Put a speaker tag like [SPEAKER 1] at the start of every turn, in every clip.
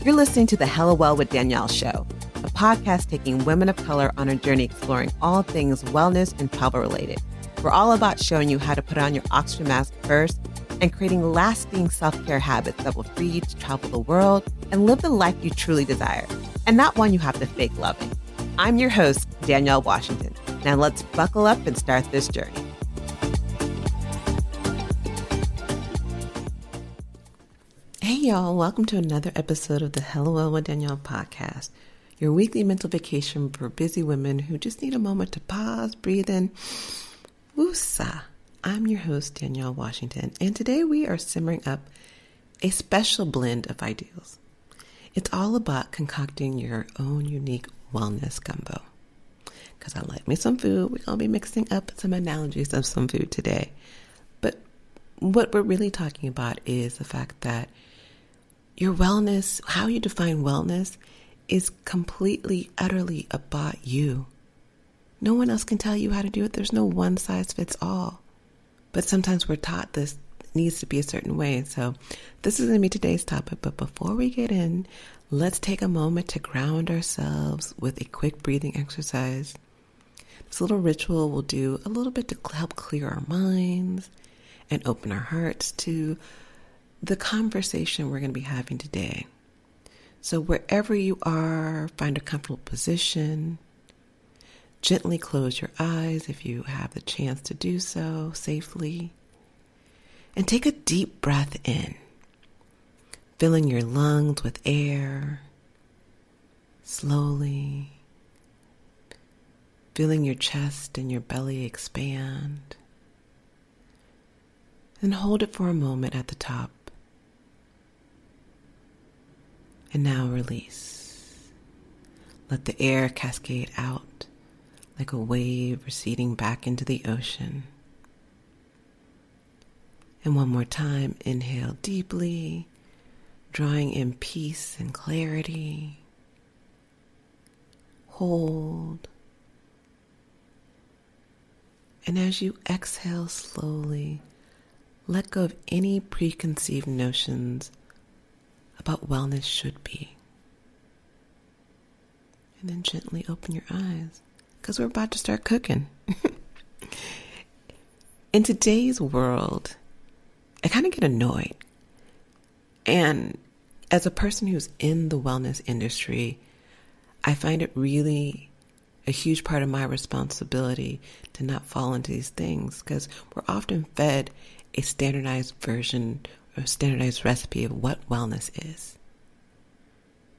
[SPEAKER 1] You're listening to the Hella Well with Danielle show, a podcast taking women of color on a journey exploring all things wellness and travel related. We're all about showing you how to put on your oxygen mask first and creating lasting self-care habits that will free you to travel the world and live the life you truly desire, and not one you have to fake loving. I'm your host, Danielle Washington. Now let's buckle up and start this journey. Hey y'all, welcome to another episode of the Hella Well with Danielle podcast, your weekly mental vacation for busy women who just need a moment to pause, breathe in, woosah. I'm your host, Danielle Washington, and today we are simmering up a special blend of ideals. It's all about concocting your own unique wellness gumbo. Because I like me some food, we're going to be mixing up some analogies of some food today. But what we're really talking about is the fact that your wellness, how you define wellness, is completely, utterly about you. No one else can tell you how to do it. There's no one size fits all. But sometimes we're taught this needs to be a certain way. So this is going to be today's topic. But before we get in, let's take a moment to ground ourselves with a quick breathing exercise. This little ritual will do a little bit to help clear our minds and open our hearts to the conversation we're going to be having today. So wherever you are, find a comfortable position. Gently close your eyes if you have the chance to do so safely. And take a deep breath in, filling your lungs with air, slowly, feeling your chest and your belly expand. And hold it for a moment at the top. And now release. Let the air cascade out like a wave receding back into the ocean. And one more time, inhale deeply, drawing in peace and clarity. Hold. And as you exhale slowly, let go of any preconceived notions about wellness should be. And then gently open your eyes, because we're about to start cooking. In today's world, I kind of get annoyed. And as a person who's in the wellness industry, I find it really a huge part of my responsibility to not fall into these things, because we're often fed a standardized version or standardized recipe of what wellness is.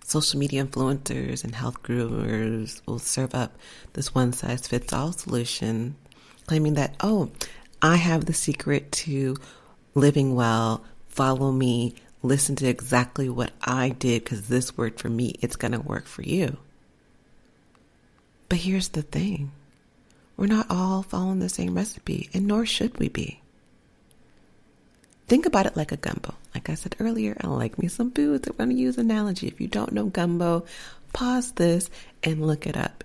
[SPEAKER 1] Social media influencers and health gurus will serve up this one-size-fits-all solution, claiming that, oh, I have the secret to living well, follow me, listen to exactly what I did because this worked for me, it's going to work for you. But here's the thing. We're not all following the same recipe, and nor should we be. Think about it like a gumbo. Like I said earlier, I like me some food. So we're going to use analogy. If you don't know gumbo, pause this and look it up.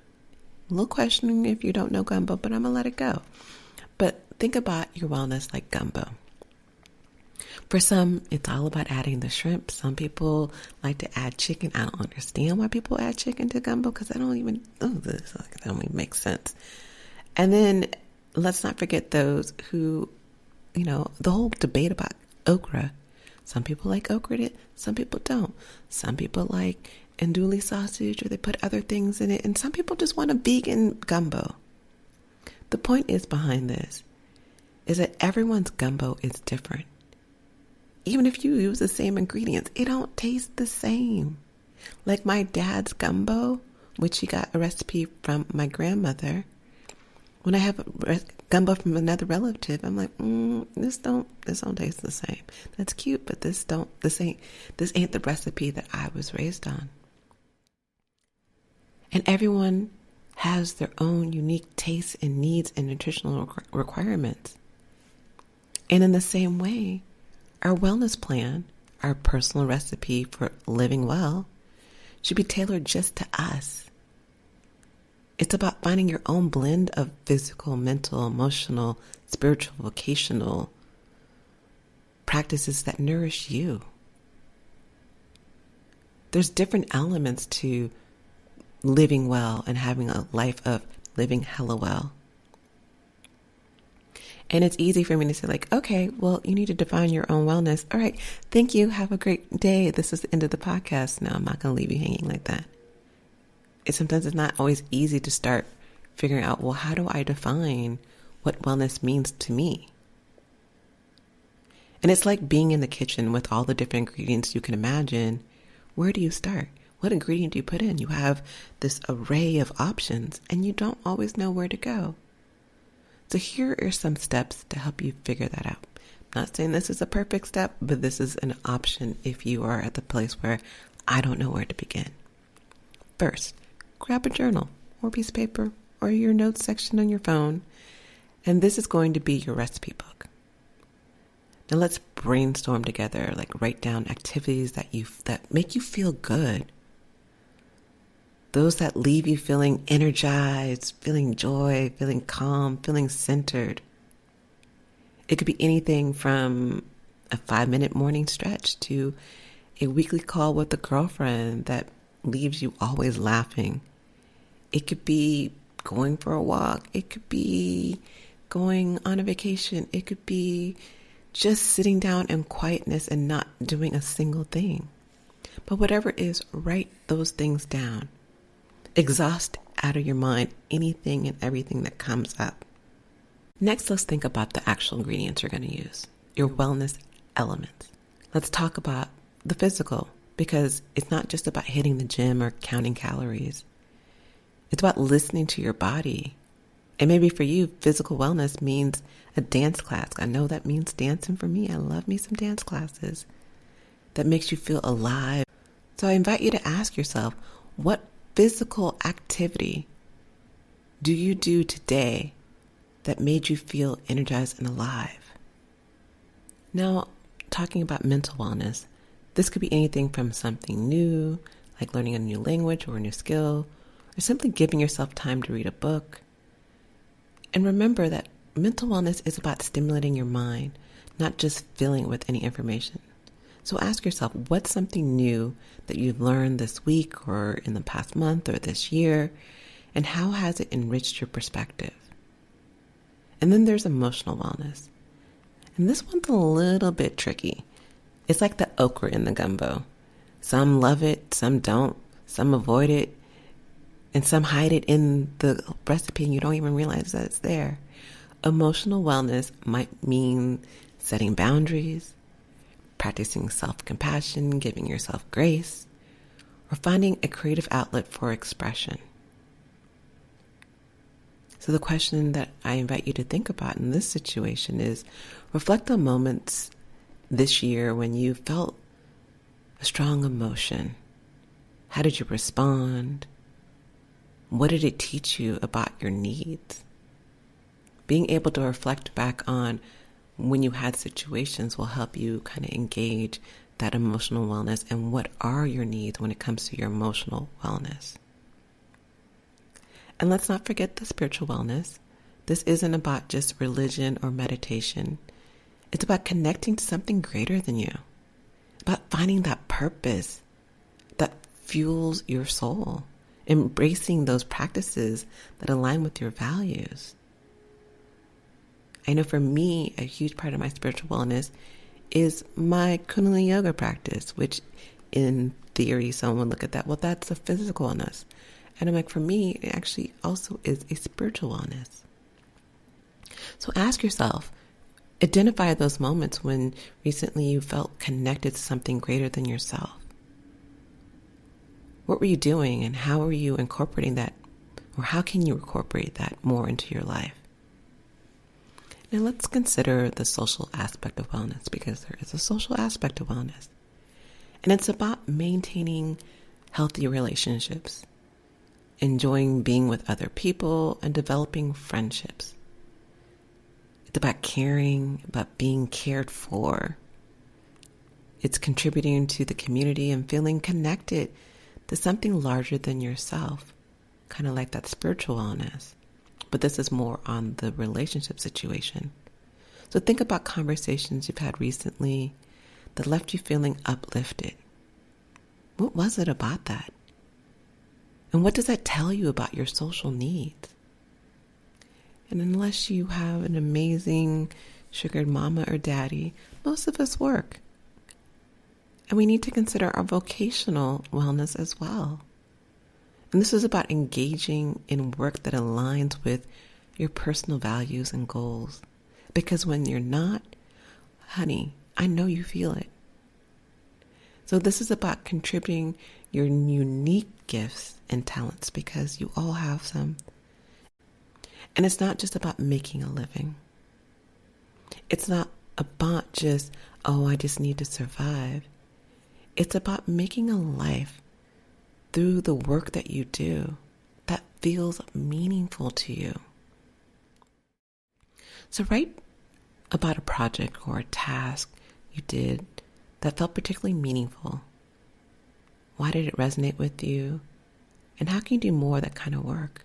[SPEAKER 1] A little questioning if you don't know gumbo, but I'm going to let it go. But think about your wellness like gumbo. For some, it's all about adding the shrimp. Some people like to add chicken. I don't understand why people add chicken to gumbo because that don't even make sense. And then let's not forget those who, the whole debate about okra. Some people like okra, some people don't. Some people like andouille sausage, or they put other things in it. And some people just want a vegan gumbo. The point is behind this is that everyone's gumbo is different. Even if you use the same ingredients, it don't taste the same. Like my dad's gumbo, which he got a recipe from my grandmother. When I have a gumbo from another relative, I'm like, this don't taste the same. That's cute, but this ain't the recipe that I was raised on. And everyone has their own unique tastes and needs and nutritional requirements. And in the same way, our wellness plan, our personal recipe for living well, should be tailored just to us. It's about finding your own blend of physical, mental, emotional, spiritual, vocational practices that nourish you. There's different elements to living well and having a life of living hella well. And it's easy for me to say like, okay, well, you need to define your own wellness. All right. Thank you. Have a great day. This is the end of the podcast. No, I'm not going to leave you hanging like that. Sometimes it's not always easy to start figuring out, well, how do I define what wellness means to me? And it's like being in the kitchen with all the different ingredients you can imagine. Where do you start? What ingredient do you put in? You have this array of options and you don't always know where to go. So here are some steps to help you figure that out. I'm not saying this is a perfect step, but this is an option if you are at the place where I don't know where to begin. First, grab a journal or piece of paper or your notes section on your phone, and this is going to be your recipe book. Now let's brainstorm together, like write down activities that make you feel good. Those that leave you feeling energized, feeling joy, feeling calm, feeling centered. It could be anything from a 5-minute morning stretch to a weekly call with a girlfriend that leaves you always laughing. It could be going for a walk. It could be going on a vacation. It could be just sitting down in quietness and not doing a single thing. But whatever it is, write those things down. Exhaust out of your mind anything and everything that comes up. Next, let's think about the actual ingredients you're going to use, your wellness elements. Let's talk about the physical, because it's not just about hitting the gym or counting calories. It's about listening to your body. And maybe for you, physical wellness means a dance class. I know that means dancing for me. I love me some dance classes. That makes you feel alive. So I invite you to ask yourself, what physical activity do you do today that made you feel energized and alive? Now, talking about mental wellness, this could be anything from something new, like learning a new language or a new skill, or simply giving yourself time to read a book. And remember that mental wellness is about stimulating your mind, not just filling it with any information. So ask yourself, what's something new that you've learned this week or in the past month or this year, and how has it enriched your perspective? And then there's emotional wellness. And this one's a little bit tricky. It's like the okra in the gumbo. Some love it, some don't, some avoid it, and some hide it in the recipe and you don't even realize that it's there. Emotional wellness might mean setting boundaries, practicing self-compassion, giving yourself grace, or finding a creative outlet for expression. So the question that I invite you to think about in this situation is, reflect on moments this year when you felt a strong emotion. How did you respond? What did it teach you about your needs? Being able to reflect back on when you had situations will help you kind of engage that emotional wellness and what are your needs when it comes to your emotional wellness. And let's not forget the spiritual wellness. This isn't about just religion or meditation. It's about connecting to something greater than you, about finding that purpose that fuels your soul, embracing those practices that align with your values. I know for me, a huge part of my spiritual wellness is my Kundalini yoga practice, which in theory, someone would look at that, well, that's a physical wellness. And I'm like, for me, it actually also is a spiritual wellness. So ask yourself, identify those moments when recently you felt connected to something greater than yourself. What were you doing and how are you incorporating that, or how can you incorporate that more into your life? Now let's consider the social aspect of wellness, because there is a social aspect of wellness. And it's about maintaining healthy relationships, enjoying being with other people, and developing friendships. It's about caring, about being cared for. It's contributing to the community and feeling connected to something larger than yourself, kind of like that spiritual wellness. But this is more on the relationship situation. So think about conversations you've had recently that left you feeling uplifted. What was it about that? And what does that tell you about your social needs? And unless you have an amazing sugared mama or daddy, most of us work. And we need to consider our vocational wellness as well. And this is about engaging in work that aligns with your personal values and goals. Because when you're not, honey, I know you feel it. So this is about contributing your unique gifts and talents, because you all have some. And it's not just about making a living. It's not about just, I just need to survive. It's about making a life through the work that you do that feels meaningful to you. So write about a project or a task you did that felt particularly meaningful. Why did it resonate with you? And how can you do more of that kind of work?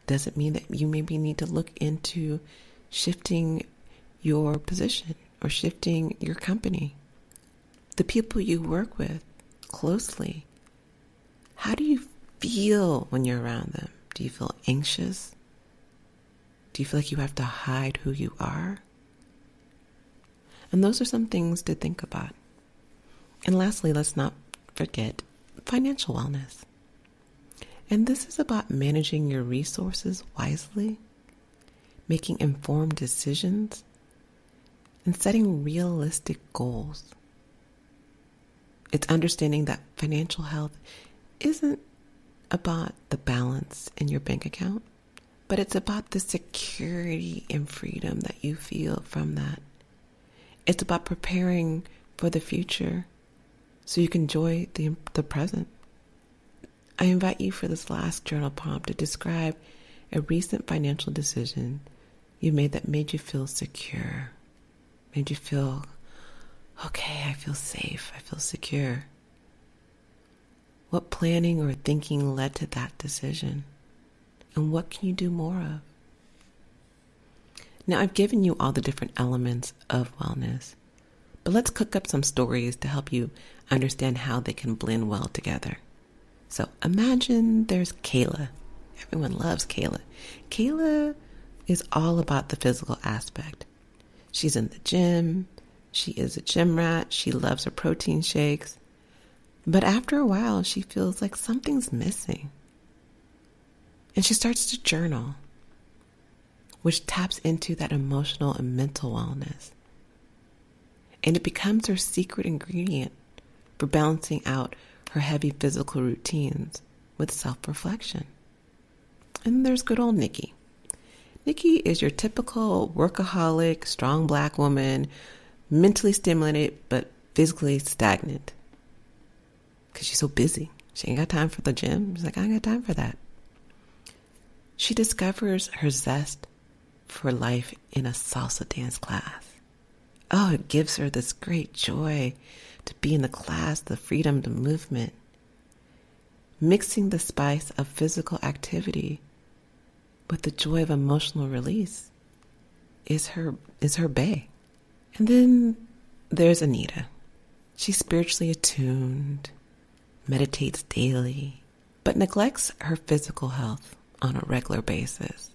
[SPEAKER 1] Does it mean that you maybe need to look into shifting your position or shifting your company? The people you work with closely, how do you feel when you're around them? Do you feel anxious? Do you feel like you have to hide who you are? And those are some things to think about. And lastly, let's not forget financial wellness. And this is about managing your resources wisely, making informed decisions, and setting realistic goals. It's understanding that financial health isn't about the balance in your bank account, but it's about the security and freedom that you feel from that. It's about preparing for the future so you can enjoy the present. I invite you for this last journal prompt to describe a recent financial decision you made that made you feel secure, made you feel, okay, I feel safe, I feel secure. What planning or thinking led to that decision? And what can you do more of? Now, I've given you all the different elements of wellness, but let's cook up some stories to help you understand how they can blend well together. So imagine there's Kayla. Everyone loves Kayla. Kayla is all about the physical aspect. She's in the gym. She is a gym rat. She loves her protein shakes. But after a while, she feels like something's missing. And she starts to journal, which taps into that emotional and mental wellness. And it becomes her secret ingredient for balancing out her heavy physical routines with self-reflection. And there's good old Nikki. Nikki is your typical workaholic, strong black woman, mentally stimulated but physically stagnant. Because she's so busy. She ain't got time for the gym. She's like, I ain't got time for that. She discovers her zest for life in a salsa dance class. Oh, it gives her this great joy to be in the class, the freedom, the movement. Mixing the spice of physical activity with the joy of emotional release is her bae. And then there's Anita. She's spiritually attuned, meditates daily, but neglects her physical health on a regular basis.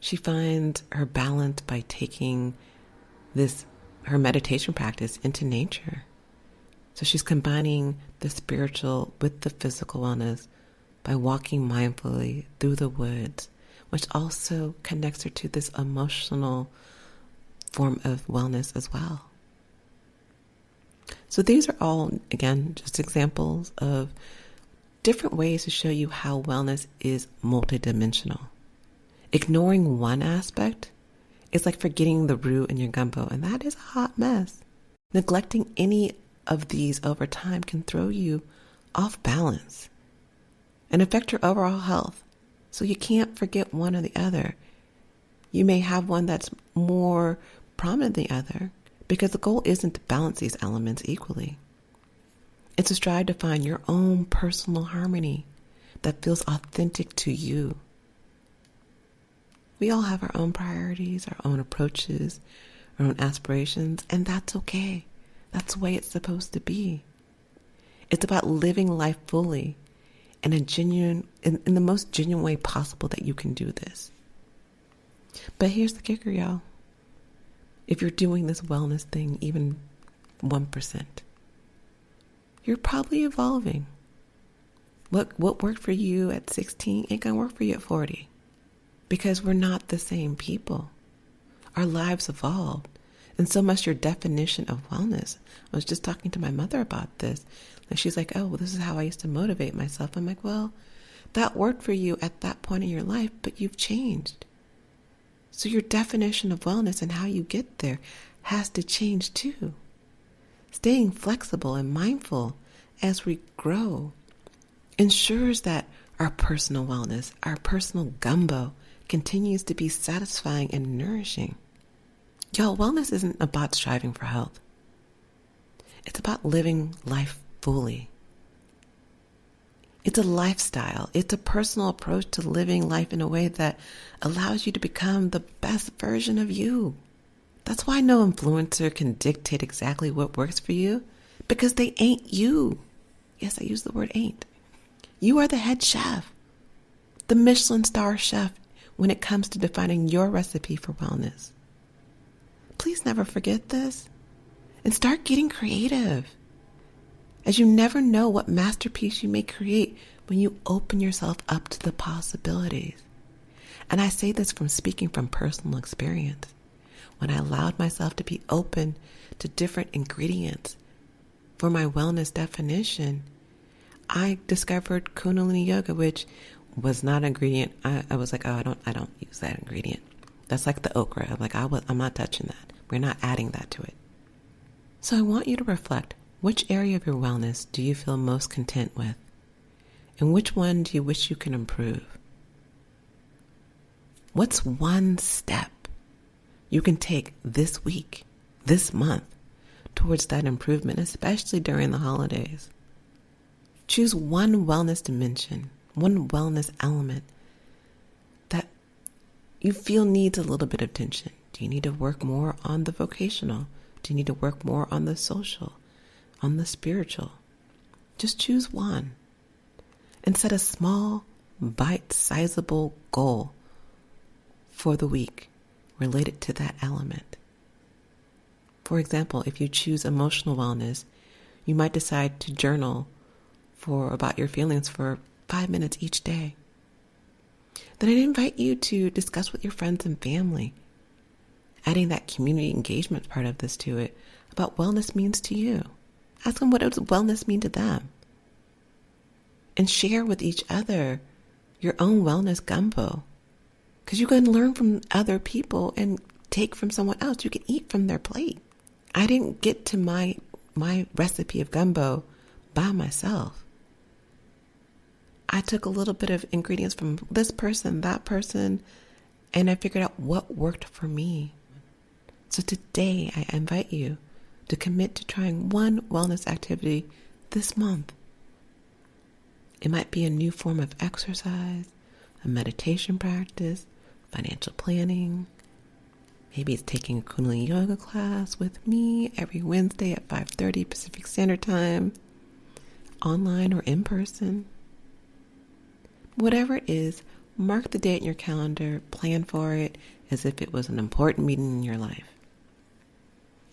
[SPEAKER 1] She finds her balance by taking her meditation practice into nature. So she's combining the spiritual with the physical wellness by walking mindfully through the woods, which also connects her to this emotional form of wellness as well. So these are all, again, just examples of different ways to show you how wellness is multidimensional. Ignoring one aspect is like forgetting the roux in your gumbo, and that is a hot mess. Neglecting any of these over time can throw you off balance and affect your overall health. So you can't forget one or the other. You may have one that's more prominent than the other because the goal isn't to balance these elements equally. It's to strive to find your own personal harmony that feels authentic to you. We all have our own priorities, our own approaches, our own aspirations, and that's okay. That's the way it's supposed to be. It's about living life fully in in the most genuine way possible that you can do this. But here's the kicker, y'all. If you're doing this wellness thing, even 1%, you're probably evolving. What worked for you at 16 ain't gonna work for you at 40. Because we're not the same people. Our lives evolved. And so must your definition of wellness. I was just talking to my mother about this. And she's like, oh, well, this is how I used to motivate myself. I'm like, well, that worked for you at that point in your life, but you've changed. So your definition of wellness and how you get there has to change too. Staying flexible and mindful as we grow ensures that our personal wellness, our personal gumbo, continues to be satisfying and nourishing. Y'all, wellness isn't about striving for health. It's about living life fully. It's a lifestyle. It's a personal approach to living life in a way that allows you to become the best version of you. That's why no influencer can dictate exactly what works for you, because they ain't you. Yes, I use the word ain't. You are the head chef, the Michelin star chef when it comes to defining your recipe for wellness. Please never forget this and start getting creative, as you never know what masterpiece you may create when you open yourself up to the possibilities. And I say this from speaking from personal experience. When I allowed myself to be open to different ingredients for my wellness definition, I discovered Kundalini yoga, which was not an ingredient. I was like, oh, I don't use that ingredient. That's like the okra. I'm like, I'm not touching that. We're not adding that to it. So I want you to reflect, which area of your wellness do you feel most content with? And which one do you wish you can improve? What's one step you can take this week, this month, towards that improvement, especially during the holidays? Choose one wellness dimension, one wellness element that you feel needs a little bit of attention. Do you need to work more on the vocational? Do you need to work more on the social, on the spiritual? Just choose one and set a small, bite-sizable goal for the week related to that element. For example, if you choose emotional wellness, you might decide to journal about your feelings for 5 minutes each day. Then I'd invite you to discuss with your friends and family, adding that community engagement part of this to it, about wellness means to you. Ask them what does wellness mean to them. And share with each other your own wellness gumbo. Because you can learn from other people and take from someone else. You can eat from their plate. I didn't get to my recipe of gumbo by myself. I took a little bit of ingredients from this person, that person, and I figured out what worked for me. So today I invite you to commit to trying one wellness activity this month. It might be a new form of exercise, a meditation practice, financial planning. Maybe it's taking a Kundalini yoga class with me every Wednesday at 5:30 Pacific Standard Time, online or in person. Whatever it is, mark the date in your calendar, plan for it as if it was an important meeting in your life.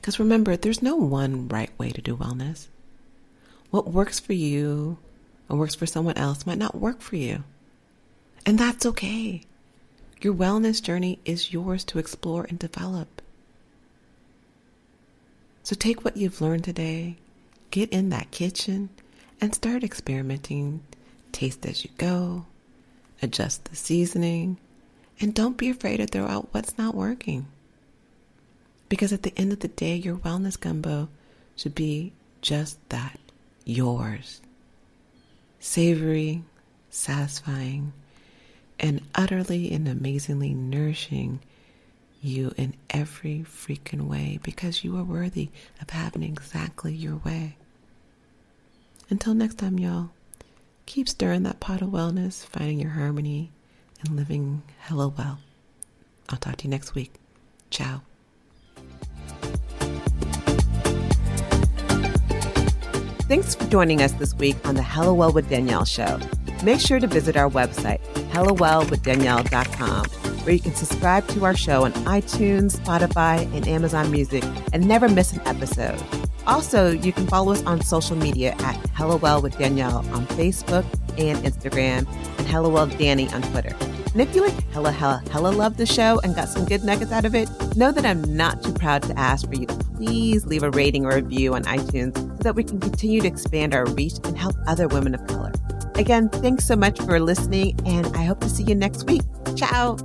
[SPEAKER 1] Because remember, there's no one right way to do wellness. What works for you or works for someone else might not work for you. And that's okay. Your wellness journey is yours to explore and develop. So take what you've learned today, get in that kitchen, and start experimenting. Taste as you go, adjust the seasoning, and don't be afraid to throw out what's not working. Because at the end of the day, your wellness gumbo should be just that, yours. Savory, satisfying, and utterly and amazingly nourishing you in every freaking way, because you are worthy of having exactly your way. Until next time, y'all, keep stirring that pot of wellness, finding your harmony, and living hella well. I'll talk to you next week. Ciao. Thanks for joining us this week on the Hello Well with Danielle show. Make sure to visit our website, hellowellwithdanielle.com, where you can subscribe to our show on iTunes, Spotify, and Amazon Music and never miss an episode. Also, you can follow us on social media at Hello Well with Danielle on Facebook and Instagram, and Hello Well Danny on Twitter. And if you hella love the show and got some good nuggets out of it, know that I'm not too proud to ask for you to please leave a rating or review on iTunes so that we can continue to expand our reach and help other women of color. Again, thanks so much for listening, and I hope to see you next week. Ciao.